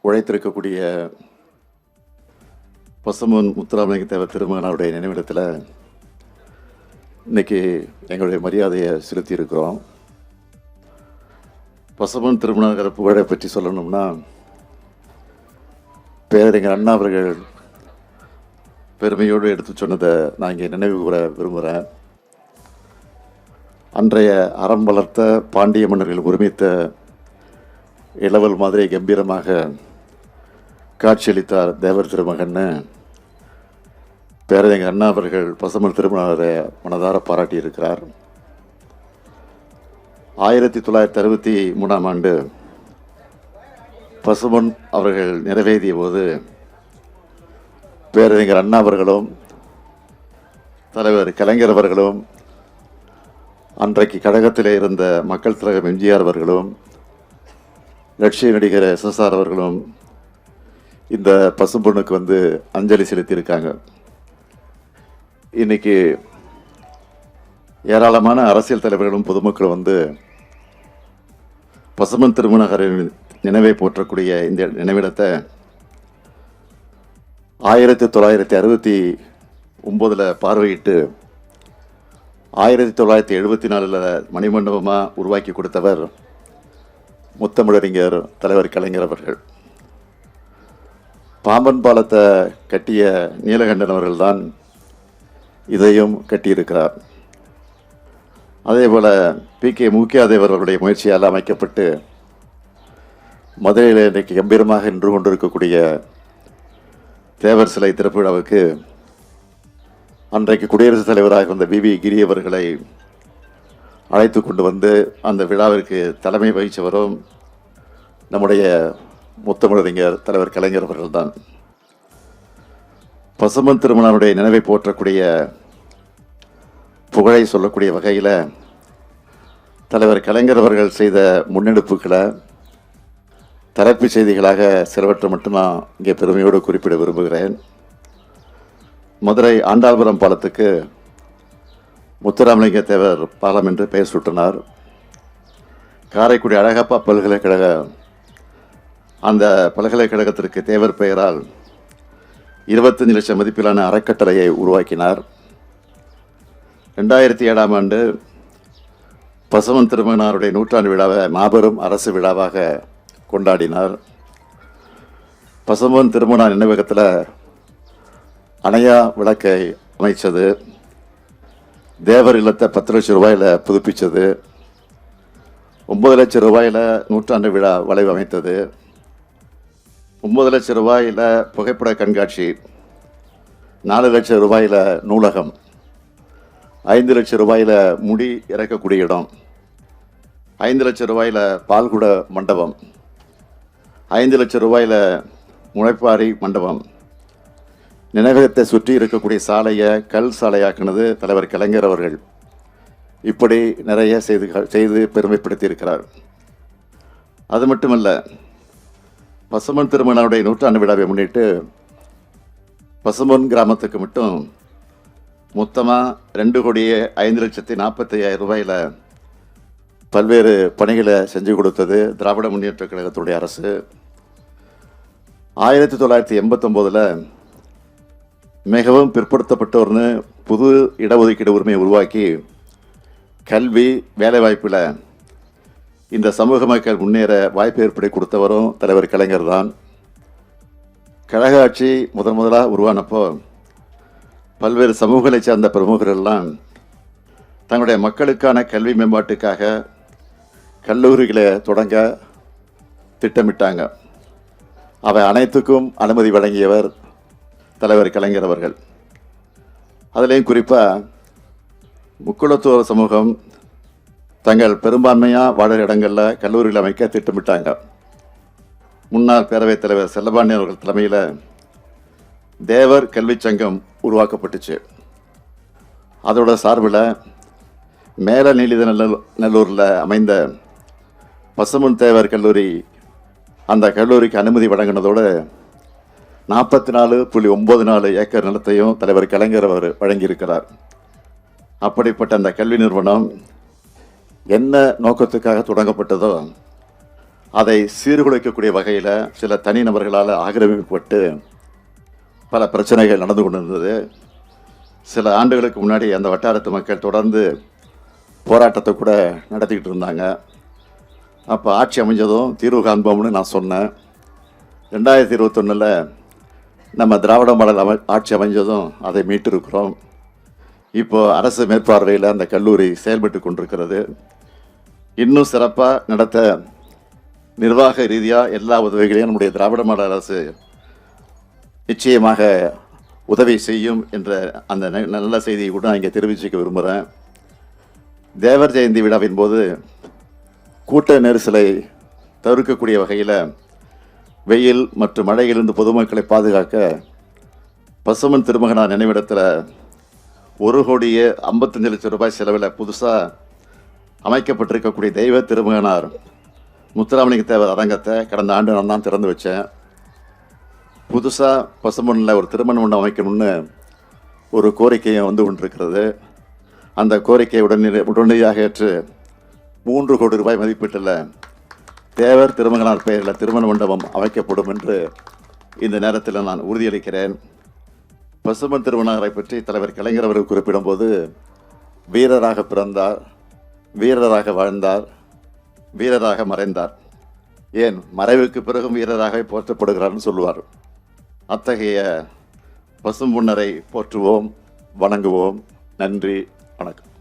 உழைத்திருக்கக்கூடிய பசும்பொன் முத்துராமலிங்க தேவர் திருமகனாருடைய நினைவிடத்தில் இன்றைக்கி எங்களுடைய மரியாதையை செலுத்தியிருக்கிறோம். பசும்பொன் திருமணங்கிற புகழை பற்றி சொல்லணும்னா, பேரறிஞர் அண்ணா அவர்கள் பெருமையோடு எடுத்து சொன்னதை நான் இங்கே நினைவு கூற விரும்புகிறேன். அன்றைய அறம் வளர்த்த பாண்டிய மன்னர்கள் ஒருமித்த இளவல் மாதிரி கம்பீரமாக காட்சியளித்தார் தேவர் திருமகன்னு பேரறிஞர் அண்ணா அவர்கள் பசும்பொன் திருமணரை மனதார பாராட்டியிருக்கிறார். 1963ஆம் ஆண்டு பசும்பொன் அவர்கள் நிறைவேறிய போது பேரறிஞர் அண்ணா அவர்களும் தலைவர் கலைஞர் அவர்களும் அன்றைக்கு கழகத்திலே இருந்த மக்கள் தலைவர் எம்ஜிஆர் அவர்களும் லட்சிய நடிகர் SSR அவர்களும் இந்த பசும்பொண்ணுக்கு வந்து அஞ்சலி செலுத்தியிருக்காங்க. இன்னைக்கு ஏராளமான அரசியல் தலைவர்களும் பொதுமக்களும் வந்து பசும்பொன் திருமணகரின் நினைவை போற்றக்கூடிய இந்த நினைவிடத்தை 1969 பார்வையிட்டு 1974 மணிமண்டபமாக உருவாக்கி கொடுத்தவர் முத்தமிழறிஞர் தலைவர் கலைஞர் அவர்கள். பாம்பன் பாலத்தை கட்டிய நீலகண்டன் அவர்கள்தான் இதையும் கட்டியிருக்கிறார். அதே போல் PK மூக்கியாதேவர் அவர்களுடைய முயற்சியால் அமைக்கப்பட்டு மதுரையில் இன்றைக்கு கம்பீரமாக நின்று கொண்டிருக்கக்கூடிய தேவர் சிலை திறப்பு விழாவுக்கு அன்றைக்கு குடியரசுத் தலைவராக இருந்த VV கிரி அவர்களை அழைத்து கொண்டு வந்து அந்த விழாவிற்கு தலைமை வகித்தவரும் நம்முடைய முத்தமிழறிஞர் தலைவர் கலைஞர் அவர்கள்தான். பசும்பொன் திருமணனுடைய நினைவை போற்றக்கூடிய புகழை சொல்லக்கூடிய வகையில் தலைவர் கலைஞர் அவர்கள் செய்த முன்னெடுப்புகளை தலைப்புச் செய்திகளாக சிலவற்றை மட்டும் நான் இங்கே பெருமையோடு குறிப்பிட விரும்புகிறேன். மதுரை ஆண்டாள்புரம் பாலத்துக்கு முத்துராமலிங்க தேவர் பாலம் என்று பெயர் சூட்டினார். காரைக்குடி அழகப்பா பல்கலைக்கழக அந்த பல்கலைக்கழகத்திற்கு தேவர் பெயரால் 25 லட்சம் மதிப்பிலான அறக்கட்டளையை உருவாக்கினார். 2007ஆம் ஆண்டு பசும்பொன் திருமகனாருடைய நூற்றாண்டு விழாவை மாபெரும் அரசு விழாவாக கொண்டாடினார். பசும்பொன் திருமகனார் நினைவகத்தில் அணையா விளக்கை அமைச்சது, தேவர் இல்லத்தை 10 லட்சம் ரூபாயில் புதுப்பித்தது, 9 லட்சம் ரூபாயில் நூற்றாண்டு விழா வளைவு அமைத்தது, 9 லட்சம் ரூபாயில் புகைப்பட கண்காட்சி, 4 லட்சம் ரூபாயில் நூலகம், 5 லட்சம் ரூபாயில் முடி இறக்கக்கூடிய இடம், 5 லட்சம் ரூபாயில் பால்குட மண்டபம், 5 லட்சம் ரூபாயில் முளைப்பாரி மண்டபம், நினைவகத்தை சுற்றி இருக்கக்கூடிய சாலையை கல் சாலையாக்கினது தலைவர் கலைஞர் அவர்கள். இப்படி நிறைய செய்து பெருமைப்படுத்தி இருக்கிறார். அது மட்டுமல்ல, பசும்பொன் திருமகனாருடைய நூற்றாண்டு விழாவை முன்னிட்டு பசும்பொன் கிராமத்துக்கு மட்டும் மொத்தமாக 2,05,45,000 ரூபாயில் பல்வேறு பணிகளை செஞ்சு கொடுத்தது திராவிட முன்னேற்ற கழகத்துடைய அரசு. 1989 மிகவும் பிற்படுத்தப்பட்டோர்னு புது இடஒதுக்கீடு உரிமையை உருவாக்கி கல்வி வேலைவாய்ப்பில் இந்த சமூக மக்கள் முன்னேற வாய்ப்பு ஏற்படுத்தி கொடுத்தவரும் தலைவர் கலைஞர் தான். கழக ஆட்சி முதலாக உருவானப்போ பல்வேறு சமூகங்களை சார்ந்த பிரமுகர்கள்லாம் தங்களுடைய மக்களுக்கான கல்வி மேம்பாட்டுக்காக கல்லூரிகளை தொடங்க திட்டமிட்டாங்க. அவை அனைத்துக்கும் அனுமதி வழங்கியவர் தலைவர் கலைஞர் அவர்கள். அதிலையும் குறிப்பாக முக்குளத்தோர் சமூகம் தங்கள் பெரும்பான்மையாக வாழற இடங்களில் கல்லூரிகள் அமைக்க திட்டமிட்டாங்க. முன்னாள் பேரவைத் தலைவர் செல்லபாண்டியன் அவர்கள் தலைமையில் தேவர் கல்வி சங்கம் உருவாக்கப்பட்டுச்சு. அதோட சார்பில் மேல நீலிதநல்லூரில் அமைந்த பசும்பொன் தேவர் கல்லூரி அந்த கல்லூரிக்கு அனுமதி வழங்கினதோடு 44.94 ஏக்கர் நிலத்தையும் தலைவர் கலைஞர் அவர் வழங்கியிருக்கிறார். அப்படிப்பட்ட அந்த கல்வி நிறுவனம் என்ன நோக்கத்துக்காக தொடங்கப்பட்டதோ அதை சீர்குலைக்கக்கூடிய வகையில் சில தனிநபர்களால் ஆக்கிரமிக்கப்பட்டு பல பிரச்சனைகள் நடந்து கொண்டிருந்தது. சில ஆண்டுகளுக்கு முன்னாடி அந்த வட்டாரத்து மக்கள் தொடர்ந்து போராட்டத்தை கூட நடத்திக்கிட்டு இருந்தாங்க. அப்போ ஆட்சி அமைஞ்சதும் தீர்வு காண்போம்னு நான் சொன்னேன். 2021 நம்ம திராவிட மாடல் ஆட்சி அமைஞ்சதும் அதை மீட்டிருக்கிறோம். இப்போது அரசு மேற்பார்வையில் அந்த கல்லூரி செயல்பட்டு கொண்டிருக்கிறது. இன்னும் சிறப்பாக நடத்த நிர்வாக ரீதியாக எல்லா உதவிகளையும் நம்முடைய திராவிட மாடல் அரசு நிச்சயமாக உதவி செய்யும் என்ற அந்த நல்ல செய்தியை கூட நான் இங்கே தெரிவிச்சுக்க விரும்புகிறேன். தேவர் ஜெயந்தி விழாவின் போது கூட்ட நெரிசலை தவிர்க்கக்கூடிய வகையில் வெயில் மற்றும் மழையிலிருந்து பொதுமக்களை பாதுகாக்க பசுமன் திருமகனார் நினைவிடத்தில் 1,55 லட்சம் ரூபாய் செலவில் புதுசாக அமைக்கப்பட்டிருக்கக்கூடிய தெய்வ திருமகனார் முத்துராமலிங்க தேவர் அரங்கத்தை கடந்த ஆண்டு நான் தான் திறந்து வச்சேன். புதுசாக பசுமனில் ஒரு திருமண மண்டபம் அமைக்கணும்னு ஒரு கோரிக்கையை வந்து கொண்டிருக்கிறது. அந்த கோரிக்கையை உடனடியாக ஏற்று 3 கோடி ரூபாய் மதிப்பீட்டில் தேவர் திருமகனார் பெயரில் திருமண மண்டபம் அமைக்கப்படும் என்று இந்த நேரத்தில் நான் உறுதியளிக்கிறேன். பசுமன் திருமணரை பற்றி தலைவர் கலைஞர் அவர்கள் குறிப்பிடும்போது, வீரராக பிறந்தார், வீரராக வாழ்ந்தார், வீரராக மறைந்தார், ஏன் மறைவுக்கு பிறகும் வீரராக போற்றப்படுகிறார்னு சொல்லுவார். அத்தகைய பசும்பொன்னரை போற்றுவோம், வணங்குவோம். நன்றி, வணக்கம்.